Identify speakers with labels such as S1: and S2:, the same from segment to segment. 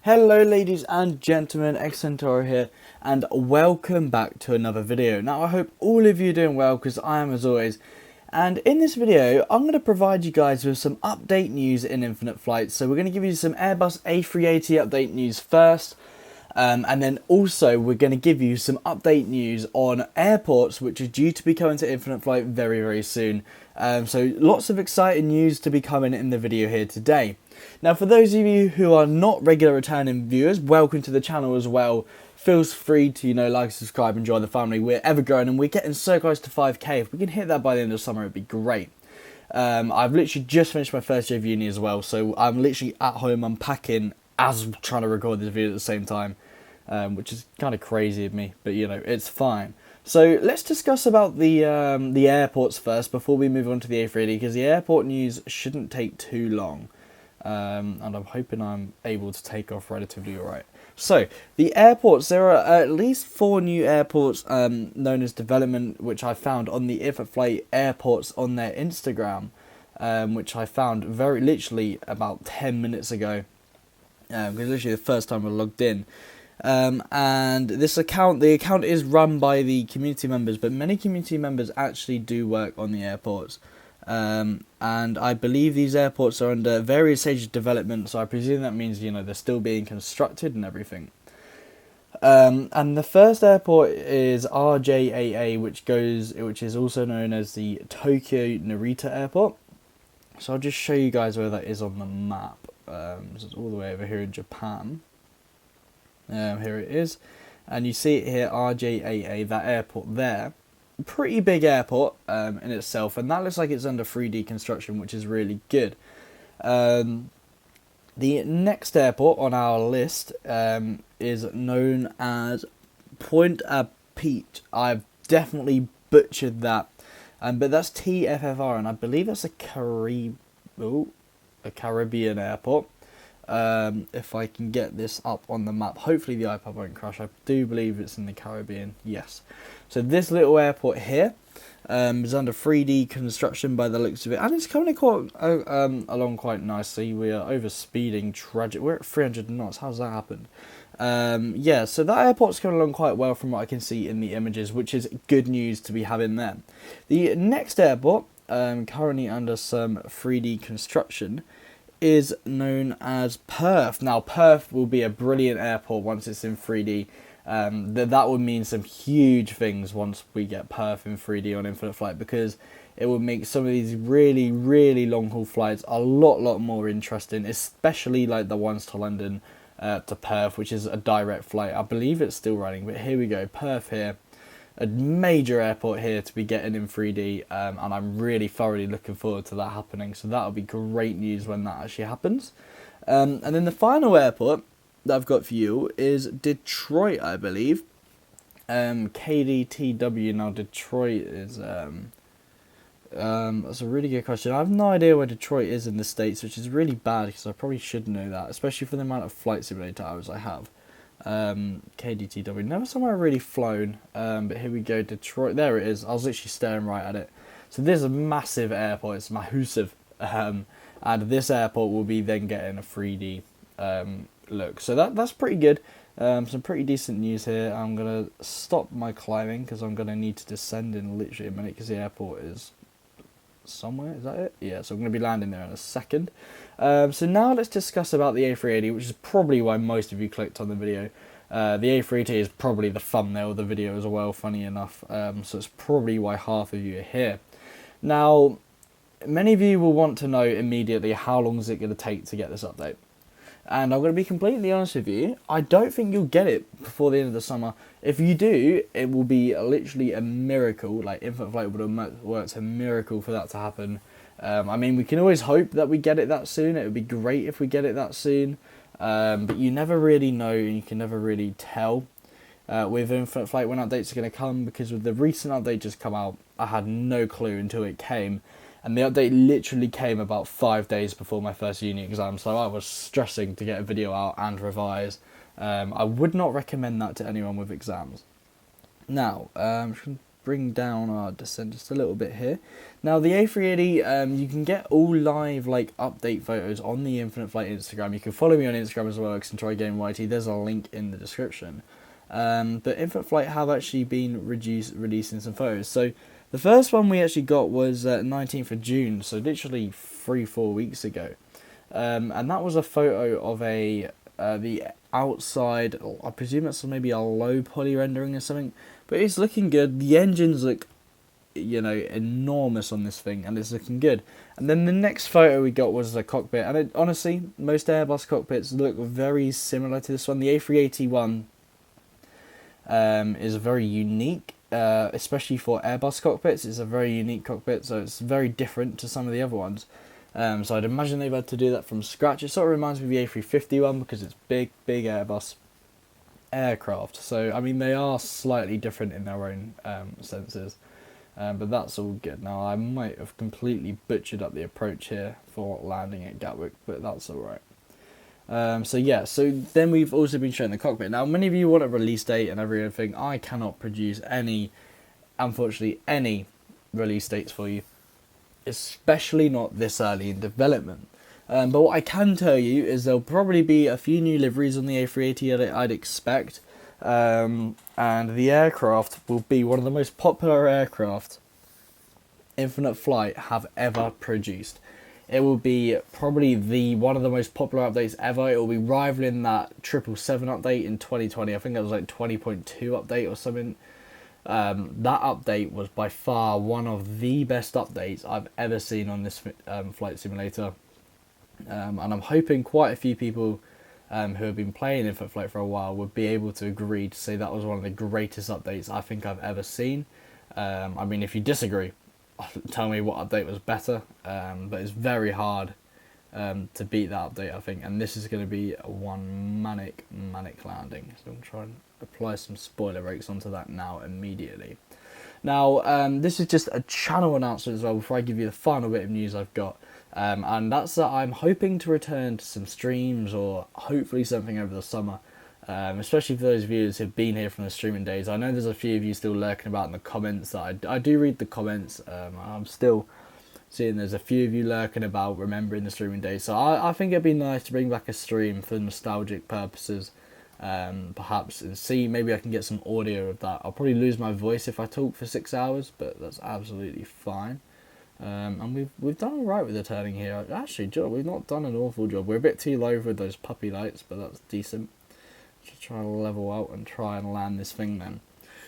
S1: Hello ladies and gentlemen, Xcentaur here, and welcome back to another video. Now I hope all of you are doing well, because I am as always. And in this video, I'm going to provide you guys with some update news in Infinite Flight. So we're going to give you some Airbus A380 update news first. And then also we're going to give you some update news on airports, which are due to be coming to Infinite Flight very, very soon. So lots of exciting news to be coming in the video here today. Now, for those of you who are not regular returning viewers, welcome to the channel as well. Feel free to, like, subscribe, and join the family. We're ever growing and we're getting so close to 5k. If we can hit that by the end of summer, it'd be great. I've literally just finished my first year of uni as well, so I'm literally at home unpacking as I'm trying to record this video at the same time, which is kind of crazy of me, but it's fine. So let's discuss about the airports first before we move on to the A380, because the airport news shouldn't take too long. And I'm hoping I'm able to take off relatively alright. So, the airports, there are at least 4 new airports known as development, which I found on the Infinite Flight airports on their Instagram, which I found very literally about 10 minutes ago, because literally the first time I logged in. And the account is run by the community members, but many community members actually do work on the airports. And I believe these airports are under various stages of development, so I presume that means, they're still being constructed and everything. And the first airport is RJAA, which is also known as the Tokyo Narita Airport. So I'll just show you guys where that is on the map. So it's all the way over here in Japan. Here it is. And you see it here, RJAA, that airport there. Pretty big airport in itself, and that looks like it's under 3D construction, which is really good. The next airport on our list is known as Pointe-à-Pitre. I've definitely butchered that, but that's TFFR, and I believe that's a Caribbean airport. If I can get this up on the map, hopefully the iPad won't crash. I do believe it's in the Caribbean, yes. So this little airport here is under 3D construction by the looks of it, and it's coming along quite nicely. We are over speeding tragic. We're at 300 knots. How's that happened? Yeah, so that airport's coming along quite well from what I can see in the images, which is good news to be having there. The next airport, currently under some 3D construction, is known as Perth. Now, Perth will be a brilliant airport once it's in 3D. That would mean some huge things once we get Perth in 3D on Infinite Flight, because it would make some of these really, really long haul flights a lot more interesting, especially like the ones to London to Perth, which is a direct flight. I believe it's still running, but here we go, Perth here. A major airport here to be getting in 3D, and I'm really thoroughly looking forward to that happening, so that'll be great news when that actually happens. And then the final airport that I've got for you is Detroit, I believe. KDTW. Now Detroit is that's a really good question. I have no idea where Detroit is in the States, which is really bad, because I probably should know that, especially for the amount of flight simulator hours I have. KDTW, never somewhere I've really flown, but here we go, Detroit, there it is. I was literally staring right at it. So this is a massive airport, it's massive, and this airport will be then getting a 3D look, so that's pretty good. Some pretty decent news here. I'm gonna stop my climbing because I'm gonna need to descend in literally a minute, because the airport is somewhere, is that it? Yeah, so I'm going to be landing there in a second. So now let's discuss about the A380, which is probably why most of you clicked on the video. The A380 is probably the thumbnail of the video as well, funny enough, so it's probably why half of you are here. Now, many of you will want to know immediately, how long is it going to take to get this update? And I'm going to be completely honest with you, I don't think you'll get it before the end of the summer. If you do, it will be literally a miracle. Like, Infinite Flight would have worked a miracle for that to happen. I mean, we can always hope that we get it that soon. It would be great if we get it that soon. But you never really know, and you can never really tell with Infinite Flight when updates are going to come, because with the recent update just come out, I had no clue until it came. And the update literally came about 5 days before my first uni exam, so I was stressing to get a video out and revise. I would not recommend that to anyone with exams. Now, I'm just going to bring down our descent just a little bit here. Now the A380, you can get all live like update photos on the Infinite Flight Instagram. You can follow me on Instagram as well, Accentor Game YT. There's a link in the description. But Infinite Flight have actually been releasing some photos. So the first one we actually got was 19th of June, so literally 3-4 weeks ago. And that was a photo of the outside. I presume it's maybe a low poly rendering or something, but it's looking good. The engines look, you know, enormous on this thing, and it's looking good. And then the next photo we got was the cockpit, and honestly, most Airbus cockpits look very similar to this one. The A380 one is very unique, especially for Airbus cockpits. It's a very unique cockpit, so it's very different to some of the other ones. So I'd imagine they've had to do that from scratch. It sort of reminds me of the A350 one because it's big Airbus aircraft. So, I mean, they are slightly different in their own senses. But that's all good. Now, I might have completely butchered up the approach here for landing at Gatwick, but that's alright. So yeah, so then we've also been showing the cockpit. Now, many of you want a release date and everything. I cannot produce unfortunately, any release dates for you, especially not this early in development. But what I can tell you is there'll probably be a few new liveries on the A380 I'd expect. And the aircraft will be one of the most popular aircraft Infinite Flight have ever produced. It will be probably one of the most popular updates ever. It will be rivaling that 777 update in 2020. I think it was like 20.2 update or something. That update was by far one of the best updates I've ever seen on this flight simulator. And I'm hoping quite a few people who have been playing Infinite Flight for a while would be able to agree to say that was one of the greatest updates I think I've ever seen. I mean, if you disagree, tell me what update was better, but it's very hard to beat that update, I think, and this is going to be one manic landing. So I'm trying to apply some spoiler brakes onto that now immediately. Now, this is just a channel announcement as well before I give you the final bit of news I've got. And that's that I'm hoping to return to some streams or hopefully something over the summer, especially for those viewers who've been here from the streaming days. I know there's a few of you still lurking about in the comments. That I do read the comments. I'm still seeing there's a few of you lurking about remembering the streaming days. So I think it'd be nice to bring back a stream for nostalgic purposes, perhaps, and see maybe I can get some audio of that. I'll probably lose my voice if I talk for 6 hours, but that's absolutely fine. And we've done alright with the turning here. Actually, Joe, we've not done an awful job. We're a bit too low with those puppy lights, but that's decent. Just try to level out and try and land this thing then.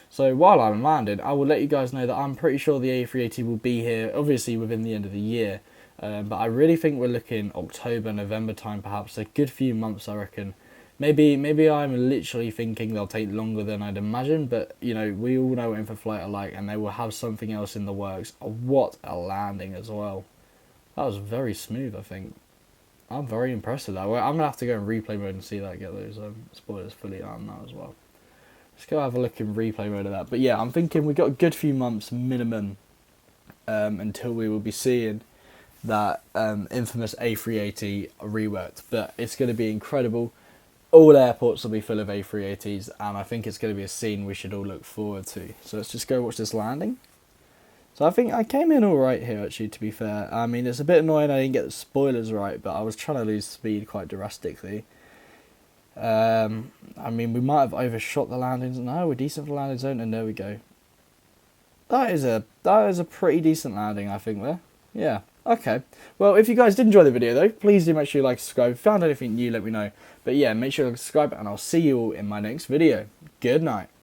S1: So while I'm landing, I will let you guys know that I'm pretty sure the A380 will be here, obviously within the end of the year. But I really think we're looking October, November time, perhaps a good few months, I reckon. Maybe I'm literally thinking they'll take longer than I'd imagine, but you know, we all know what Infinite Flight are like, and they will have something else in the works. What a landing as well. That was very smooth, I think. I'm very impressed with that. I'm going to have to go in replay mode and see that, get those spoilers fully on that as well. Let's go have a look in replay mode of that. But yeah, I'm thinking we've got a good few months minimum until we will be seeing that infamous A380 reworked. But it's going to be incredible. All airports will be full of A380s, and I think it's going to be a scene we should all look forward to. So let's just go watch this landing. So I think I came in alright here, actually, to be fair. I mean, it's a bit annoying I didn't get the spoilers right, but I was trying to lose speed quite drastically. I mean, we might have overshot the landings. No, we're decent for landing zone, and there we go. That is a pretty decent landing, I think, there. Yeah. Okay, well, if you guys did enjoy the video, though, please do make sure you like, subscribe. If you found anything new, let me know. But yeah, make sure you subscribe, and I'll see you all in my next video. Good night.